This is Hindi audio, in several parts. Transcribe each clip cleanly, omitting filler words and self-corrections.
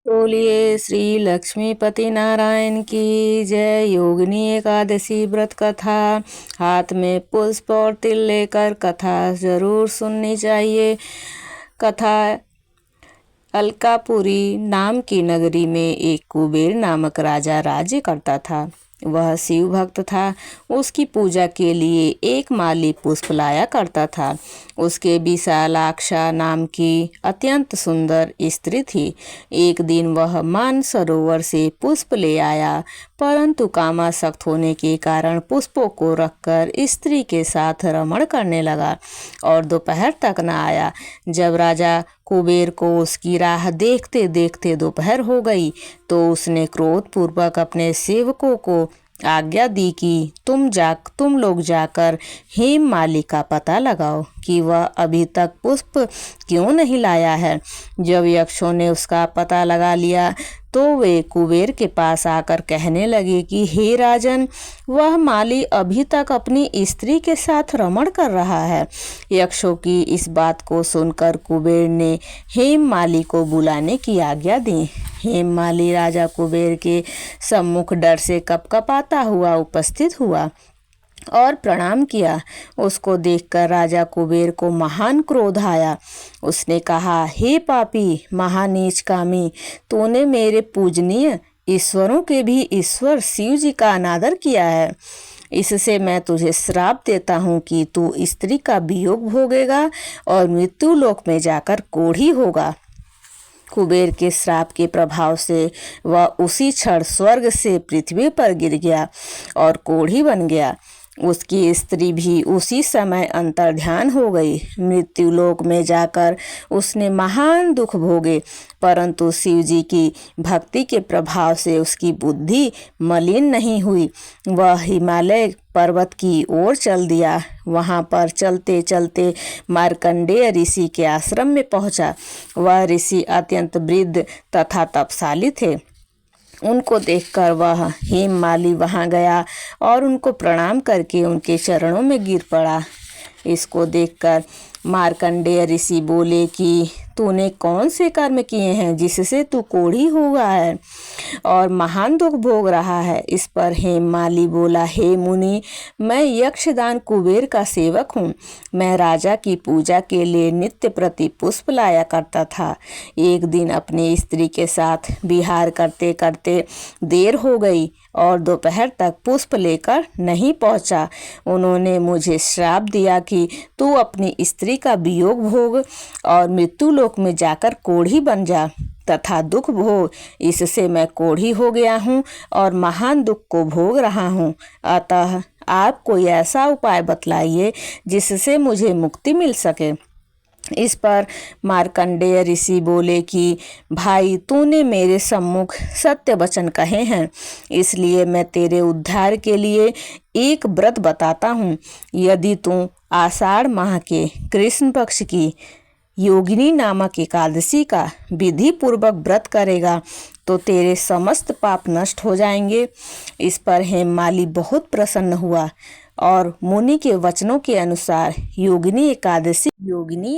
बोलिए श्री लक्ष्मीपति नारायण की जय। योगिनी एकादशी व्रत कथा। हाथ में पुष्प और तिल लेकर कथा जरूर सुननी चाहिए। कथा। अलकापुरी नाम की नगरी में एक कुबेर नामक राजा राज्य करता था। वह शिव भक्त था। उसकी पूजा के लिए एक माली पुष्प लाया करता था। उसके विशालाक्षा नाम की अत्यंत सुंदर स्त्री थी। एक दिन वह मानसरोवर से पुष्प ले आया, परंतु कामासक्त होने के कारण पुष्पों को रखकर स्त्री के साथ रमण करने लगा और दोपहर तक न आया। जब राजा कुबेर को उसकी राह देखते देखते दोपहर हो गई तो उसने क्रोधपूर्वक अपने सेवकों को आज्ञा दी कि तुम लोग जाकर हेममाली का पता लगाओ कि वह अभी तक पुष्प क्यों नहीं लाया है। जब यक्षों ने उसका पता लगा लिया तो वे कुबेर के पास आकर कहने लगे कि हे राजन, वह माली अभी तक अपनी स्त्री के साथ रमण कर रहा है। यक्षों की इस बात को सुनकर कुबेर ने हेममाली को बुलाने की आज्ञा दी। हेममाली राजा कुबेर के सम्मुख डर से कपकपाता हुआ उपस्थित हुआ और प्रणाम किया। उसको देखकर राजा कुबेर को महान क्रोध आया। उसने कहा, हे पापी महानीच कामी, तूने मेरे पूजनीय ईश्वरों के भी ईश्वर शिव जी का अनादर किया है। इससे मैं तुझे श्राप देता हूँ कि तू स्त्री का वियोग भोगेगा और मृत्यु लोक में जाकर कोढ़ी होगा। कुबेर के श्राप के प्रभाव से वह उसी क्षण स्वर्ग से पृथ्वी पर गिर गया और कोढ़ी बन गया। उसकी स्त्री भी उसी समय अंतर्ध्यान हो गई। मृत्युलोक में जाकर उसने महान दुख भोगे, परंतु शिव जी की भक्ति के प्रभाव से उसकी बुद्धि मलिन नहीं हुई। वह हिमालय पर्वत की ओर चल दिया। वहाँ पर चलते चलते मार्कंडेय ऋषि के आश्रम में पहुँचा। वह ऋषि अत्यंत वृद्ध तथा तपशाली थे। उनको देखकर वह हेममाली वहाँ गया और उनको प्रणाम करके उनके चरणों में गिर पड़ा। इसको देखकर मार्कंडेय ऋषि बोले कि तूने कौन से कर्म किए हैं जिससे तू कोढ़ी हुआ है और महान दुख भोग रहा है। इस पर हेममाली बोला, हे मुनि, मैं यक्षदान कुबेर का सेवक हूँ। मैं राजा की पूजा के लिए नित्य प्रति पुष्प लाया करता था। एक दिन अपनी स्त्री के साथ विहार करते करते देर हो गई और दोपहर तक पुष्प लेकर नहीं पहुंचा। उन्होंने मुझे श्राप दिया कि तू अपनी स्त्री का वियोग भोग और मृत्यु लोक में जाकर कोढ़ी बन जा तथा दुख भोग। इससे मैं कोढ़ी हो गया हूँ और महान दुख को भोग रहा हूँ। अतः आप कोई ऐसा उपाय बतलाइए जिससे मुझे मुक्ति मिल सके। इस पर मार्कंडेय ऋषि बोले कि भाई, तूने मेरे सम्मुख सत्य वचन कहे हैं, इसलिए मैं तेरे उद्धार के लिए एक व्रत बताता हूँ। यदि तू आषाढ़ माह के कृष्ण पक्ष की योगिनी नामक एकादशी का विधि पूर्वक व्रत करेगा तो तेरे समस्त पाप नष्ट हो जाएंगे। इस पर हेममाली बहुत प्रसन्न हुआ और मुनि के वचनों के अनुसार योगिनी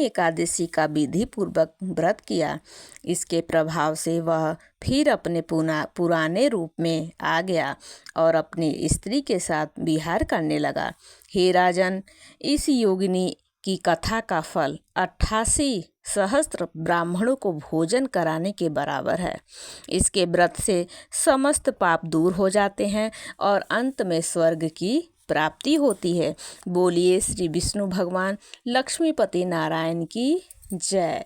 एकादशी का विधि पूर्वक व्रत किया। इसके प्रभाव से वह फिर अपने पुराने रूप में आ गया और अपनी स्त्री के साथ विहार करने लगा। हे राजन, इस योगिनी की कथा का फल 88 सहस्त्र ब्राह्मणों को भोजन कराने के बराबर है। इसके व्रत से समस्त पाप दूर हो जाते हैं और अंत में स्वर्ग की प्राप्ति होती है। बोलिए श्री विष्णु भगवान लक्ष्मीपति नारायण की जय।